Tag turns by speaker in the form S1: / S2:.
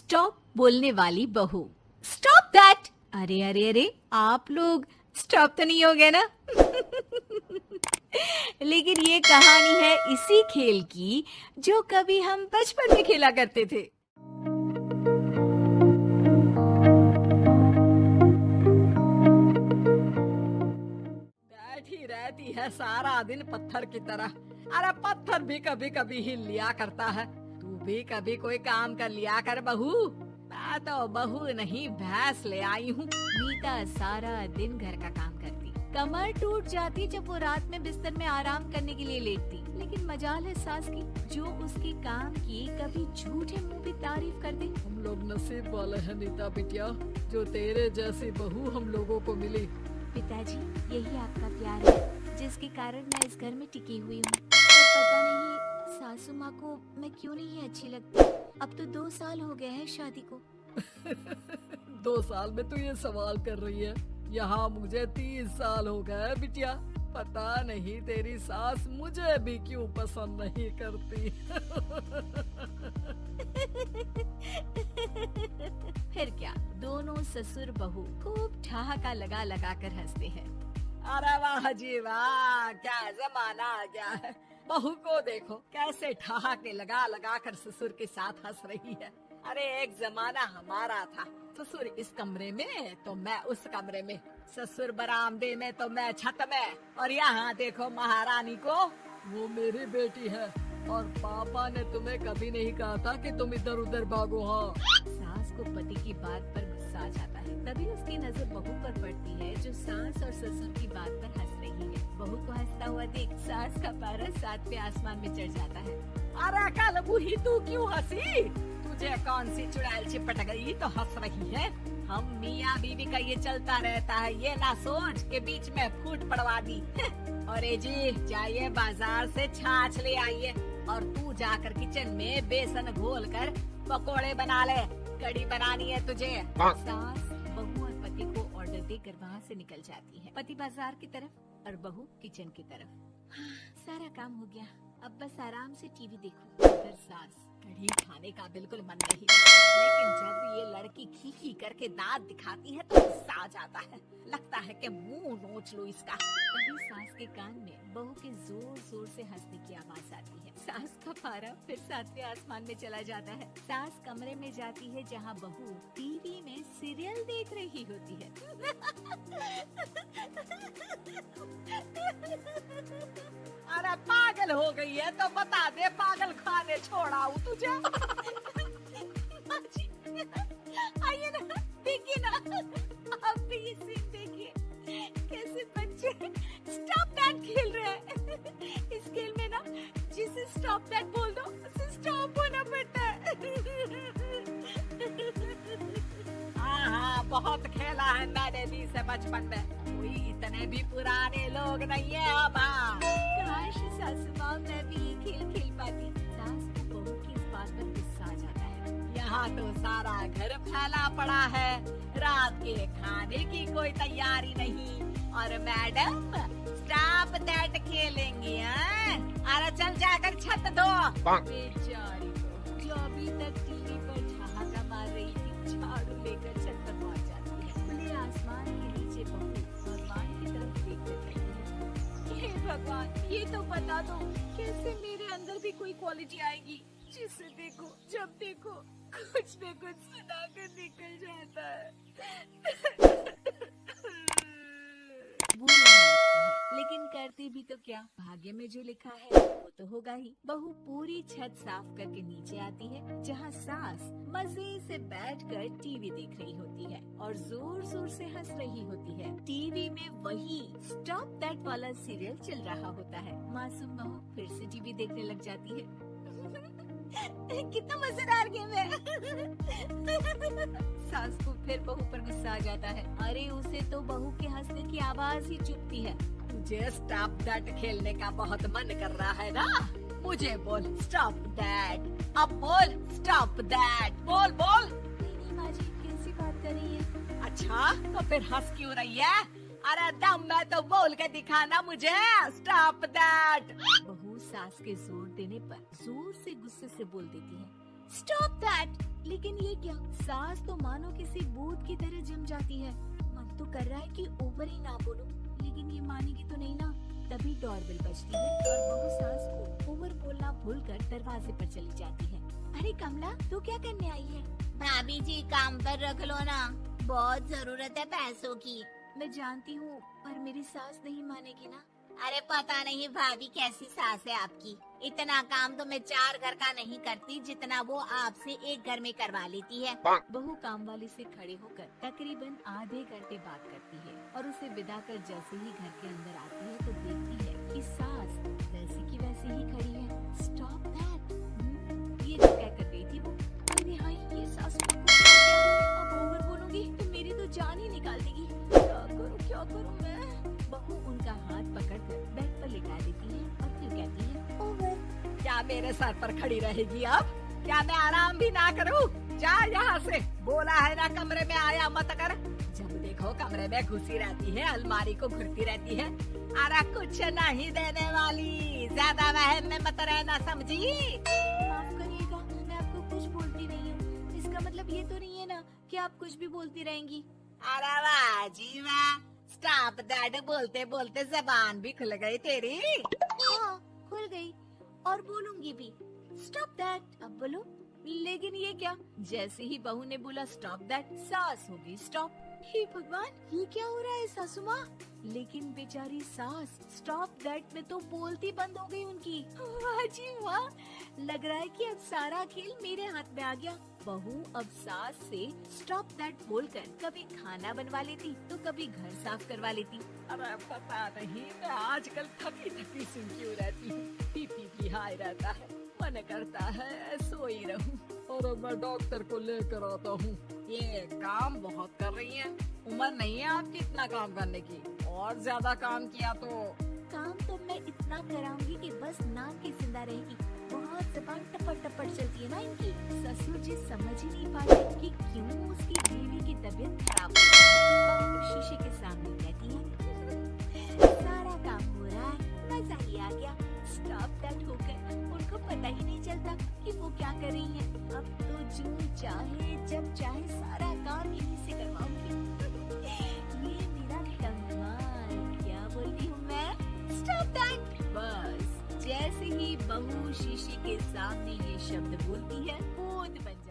S1: Stop बोलने वाली बहू। Stop that. अरे अरे अरे, आप लोग स्टॉप तो नहीं हो गए ना? लेकिन ये कहानी है इसी खेल की जो कभी हम बचपन में खेला करते थे।
S2: बैठी रहती है सारा दिन पत्थर की तरह। अरे पत्थर भी कभी कभी हिल लिया करता है। तू भी कभी कोई काम कर लिया कर बहू। मैं तो बहू नहीं भैंस ले आई हूँ।
S1: मीता सारा दिन घर का काम करती, कमर टूट जाती जब वो रात में बिस्तर में आराम करने के लिए लेटती। लेकिन मजाल है सास की, जो उसके काम की कभी झूठे मुंह भी तारीफ कर दे।
S2: हम लोग नसीब वाले हैं नीता बिटिया, जो तेरे जैसी बहू हम लोगों को मिली।
S1: पिताजी, यही आपका प्यार है जिसके कारण मैं इस घर में टिकी हुई हूँ। पर पता नहीं सासू माँ को मैं क्यों नहीं अच्छी लगती। अब तो 2 साल हो गए हैं शादी को।
S2: 2 साल में तू ये सवाल कर रही है? यहाँ मुझे 30 साल हो गए बिटिया। पता नहीं तेरी सास मुझे भी क्यों पसंद नहीं करती।
S1: फिर क्या, दोनों ससुर बहू खूब ठहाका लगा लगा कर हंसते हैं।
S2: अरे वाह जी वाह, क्या जमाना आ गया है। बहू को देखो कैसे ठहाके लगा लगा कर ससुर के साथ हंस रही है। अरे एक जमाना हमारा था, ससुर इस कमरे में तो मैं उस कमरे में, ससुर बरामदे में तो मैं छत में। और यहाँ देखो महारानी को, वो मेरी बेटी है। और पापा ने तुम्हें कभी नहीं कहा था कि तुम इधर उधर भागो। हाँ,
S1: सास को पति की बात पर गुस्सा आ जाता है। तभी उसकी नजर बहू पर पड़ती है जो सास और ससुर की बात पर हंस रही है। बहू को हंसता हुआ देख सास का पारा 7वें आसमान में चढ़ जाता है।
S2: अरे कल बूही तू क्यों हंसी? तुझे कौन सी चुड़ैल चिपट गई तो हंस रही है? हम मियाँ बीवी का ये चलता रहता है, ये ना सोच के बीच में फूट पड़वा दी। और जी जाइए बाजार से छाछ ले आइए, और तू जाकर किचन में बेसन घोल कर पकोड़े बना ले, कड़ी बनानी है तुझे।
S1: सास बहू और पति को ऑर्डर देकर वहाँ से निकल जाती है। पति बाजार की तरफ और बहू किचन की तरफ। सारा काम हो गया, अब बस आराम से टीवी देखूं। उधर सास,
S2: कढ़ी खाने का बिल्कुल मन नहीं, लेकिन जब ये लड़की खी खी करके दांत दिखाती है तो गुस्सा आ जाता है। लगता है कि मुंह नोच लूं इसका।
S1: तभी सास के कान में बहू के जोर जोर से हंसने की आवाज आती है। सास का पारा फिर 7वें आसमान में चला जाता है। सास कमरे में जाती है जहाँ बहू टीवी में सीरियल देख रही होती है।
S2: अरे पागल हो गई है तो बता दे, पागल खाने छोड़ाऊं तुझे?
S1: आइए ना, देखिए ना, आप भी ये सीन देखिए, कैसे बच्चे स्टॉप दैट खेल रहे हैं। इस खेल में ना जिसे स्टॉप दैट बोल दो उसे स्टॉप होना पड़ता है।
S2: हाँ, बहुत खेला है मैंने भी से बचपन में। कोई इतने भी पुराने लोग नहीं है अब।
S1: काश सासू माँ मैं भी ये खेल खेल पाती। सास को बहू की इस बात पर गुस्सा आ जाता है।
S2: यहाँ तो सारा घर फैला पड़ा है, रात के खाने की कोई तैयारी नहीं, और मैडम स्टॉप दैट खेलेंगी। अरे चल जाकर छत धो।
S1: बेचारी को जो अभी तक टीवी पर ठहाका मार रही थी, झाड़ू लेकर छत पर पहुंच जाती है। खुले आसमान के नीचे बहू भगवान की तरफ देखते रहती है। हे भगवान, ये तो बता दो कैसे मेरे अंदर भी कोई क्वालिटी आएगी जिसे देखो, जब देखो कुछ न कुछ सुना कर निकल जाता है। बुरा लगता है, लेकिन करते भी तो क्या, भाग्य में जो लिखा है वो तो होगा ही। बहू पूरी छत साफ करके नीचे आती है जहाँ सास मजे से बैठकर टीवी देख रही होती है और जोर जोर से हंस रही होती है। टीवी में वही स्टॉप दैट वाला सीरियल चल रहा होता है। मासूम बहू फिर से टीवी देखने लग जाती है। कितना मजेदार गेम है। सास को फिर बहू पर गुस्सा आ जाता है। अरे उसे तो बहू के हंसने की आवाज ही चुभती है।
S2: तुझे स्टॉप दैट खेलने का बहुत मन कर रहा है ना? मुझे बोल स्टॉप दैट, अब बोल स्टॉप दैट, बोल बोल।
S1: नहीं माँ जी, कैसी बात कर रही है?
S2: अच्छा तो फिर हंस क्यों रही है? अरे दम में तो बोल के दिखाना मुझे स्टॉप दैट।
S1: बहू सास के जोर देने पर जोर से गुस्से से बोल देती है, स्टॉप दैट। लेकिन ये क्या, सास तो मानो किसी भूत की तरह जम जाती है। मन तो कर रहा है कि ओवर ही ना बोलूं, लेकिन ये मानेगी तो नहीं ना। तभी डोरबेल बजती है और बहू सास को ओवर बोलना भूलकर दरवाजे पर चली जाती है। अरे कमला, तू क्या करने आई है?
S3: भाभी जी काम पर रख लो ना, बहुत जरूरत है पैसों की।
S1: मैं जानती हूँ, पर मेरी सास नहीं मानेगी ना।
S3: अरे पता नहीं भाभी कैसी सास है आपकी, इतना काम तो मैं 4 घर का नहीं करती जितना वो आपसे एक घर में करवा लेती है।
S1: बहू काम वाली से खड़े होकर तकरीबन आधे घंटे बात करती है और उसे विदा कर जैसे ही घर के अंदर आती है तो देखती है कि सास वैसी की वैसी ही खड़ी है। स्टॉप दैट, ये जो क्या कर रही थी वो। अरे हाय, ये सास को क्या हो गया? अब ओवर बोलूंगी तो मेरी तो जान ही निकाल देगी। क्या करूं मैं? बहू उनका हाथ पकड़कर बेड पर लिटा देती है और फिर कहती है, ओवर।
S2: क्या मेरे सर पर खड़ी रहेगी अब? क्या मैं आराम भी ना करूं? जा यहाँ से, बोला है ना कमरे में आया मत कर। जब देखो कमरे में घुसी रहती है, अलमारी को घुरती रहती है। अरे कुछ नहीं देने वाली, ज्यादा वहम में मत रहना, समझी?
S1: माफ करिएगा, मैं आपको कुछ बोलती नहीं हूँ। इसका मतलब ये तो नहीं है ना कि आप कुछ भी बोलती रहेंगी।
S2: अरे वाह जी वाह, स्टॉप दैट बोलते बोलते जबान भी खुल गई तेरी।
S1: हाँ, खुल गई और बोलूंगी भी। स्टॉप दैट, अब बोलो। लेकिन ये क्या? जैसे ही बहू ने बोला स्टॉप दैट, सास हो गई स्टॉप। हे भगवान, ये क्या हो रहा है सासू माँ? लेकिन बेचारी सास स्टॉप दैट में तो बोलती बंद हो गई उनकी। वाह जी वाह, लग रहा है कि अब सारा खेल मेरे हाथ में आ गया। बहू अब सास से स्टॉप दैट बोलकर कभी खाना बनवा लेती तो कभी घर साफ करवा लेती।
S2: अरे पता नहीं, मैं आजकल थकी थकी सी क्यों रहती हूँ। बीपी भी हाई रहता है, मन करता है सोई रहूं। और अब मैं डॉक्टर को लेकर आता हूँ। ये काम बहुत कर रही है, उम्र नहीं है आपकी इतना काम करने की। और ज्यादा काम किया तो
S1: काम तो मैं इतना कराऊंगी कि बस नाम की जिंदा रहेगी। बहुत जबान टपट टपट चलती है ना इनकी। ससुर जी समझ ही नहीं पाते कि क्यों उसकी बीवी की तबीयत खराब हो गई है। बहू शीशे के सामने कहती है, सारा काम हो रहा है, मजा ही आ गया। स्टॉप दैट होकर उनको पता ही नहीं चलता कि वो क्या कर रही है। अब तो जो चाहे जब चाहे सारा काम यहीं से करवाऊंगी। ये मेरा कमाल, क्या बोलती हूँ मैं? Stop that. बस जैसे ही बहू शीशे के सामने ये शब्द बोलती है, बूंद बन